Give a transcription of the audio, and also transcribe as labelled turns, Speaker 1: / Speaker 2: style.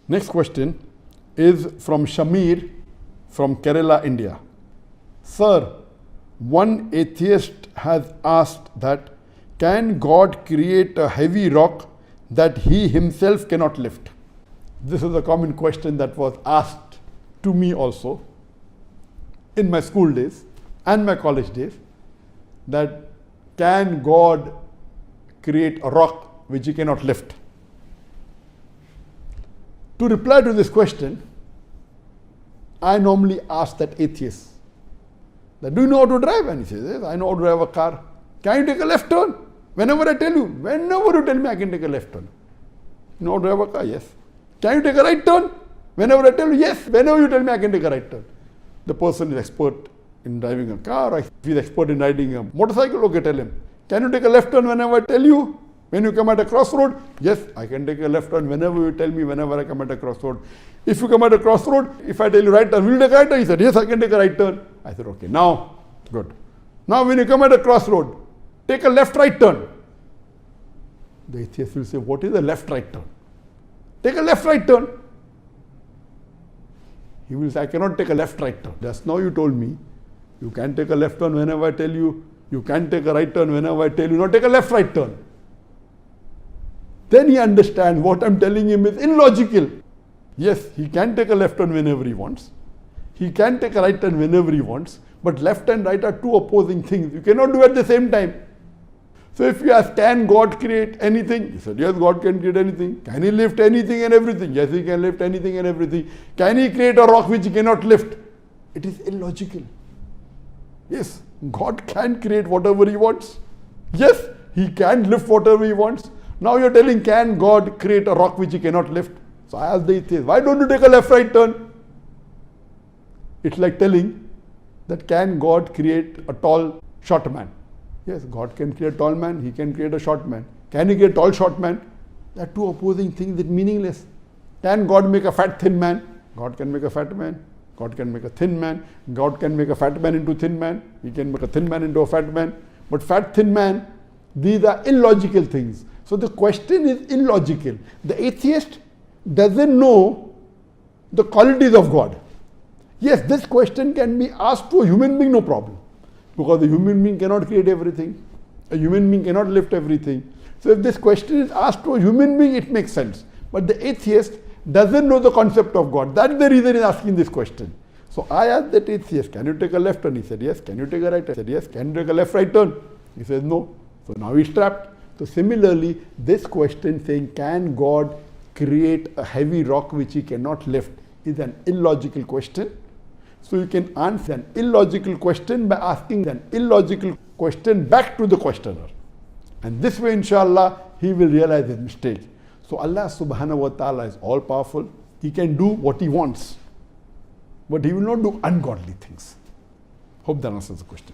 Speaker 1: Next question is from Shamir from Kerala, India. Sir, one atheist has asked that, can God create a heavy rock that he himself cannot lift? This is a common question that was asked to me also in my school days and my college days, that can God create a rock which he cannot lift? To reply to this question, I normally ask that atheist, that, do you know how to drive? And he says, yes, I know how to drive a car. Can you take a left turn? Whenever I tell you, whenever you tell me I can take a left turn. You know how to drive a car? Yes. Can you take a right turn? Whenever I tell you, yes. Whenever you tell me I can take a right turn. The person is expert in driving a car, or if he's expert in riding a motorcycle, okay, tell him. Can you take a left turn whenever I tell you? When you come at a crossroad, yes, I can take a left turn whenever you tell me, whenever I come at a crossroad. If you come at a crossroad, if I tell you right turn, will you take a right turn? He said, yes, I can take a right turn. I said, okay, now, good. Now when you come at a crossroad, take a left-right turn. The atheist will say, what is a left-right turn? Take a left-right turn. He will say, I cannot take a left-right turn. Just now you told me, you can take a left turn whenever I tell you, you can take a right turn whenever I tell you, now take a left-right turn. Then he understands what I'm telling him is illogical. Yes, he can take a left turn whenever he wants. He can take a right turn whenever he wants. But left and right are two opposing things. You cannot do at the same time. So if you ask, can God create anything? He said, yes, God can create anything. Can he lift anything and everything? Yes, he can lift anything and everything. Can he create a rock which he cannot lift? It is illogical. Yes, God can create whatever he wants. Yes, he can lift whatever he wants. Now you're telling, can God create a rock which he cannot lift? So I asked the atheist, why don't you take a left-right turn? It's like telling that, can God create a tall, short man? Yes, God can create a tall man, he can create a short man. Can he create a tall, short man? They are two opposing things that are meaningless. Can God make a fat, thin man? God can make a fat man. God can make a thin man. God can make a fat man into thin man. He can make a thin man into a fat man. But fat, thin man, these are illogical things. So the question is illogical. The atheist doesn't know the qualities of God. Yes, this question can be asked to a human being, no problem. Because a human being cannot create everything. A human being cannot lift everything. So if this question is asked to a human being, it makes sense. But the atheist doesn't know the concept of God. That's the reason he's asking this question. So I asked that atheist, can you take a left turn? He said, yes. Can you take a right turn? I said, yes. Can you take a left-right turn? He says, no. So now he's trapped. So similarly, this question saying, can God create a heavy rock which he cannot lift, is an illogical question. So you can answer an illogical question by asking an illogical question back to the questioner. And this way, inshallah, he will realize his mistake. So Allah subhanahu wa ta'ala is all powerful. He can do what he wants. But he will not do ungodly things. Hope that answers the question.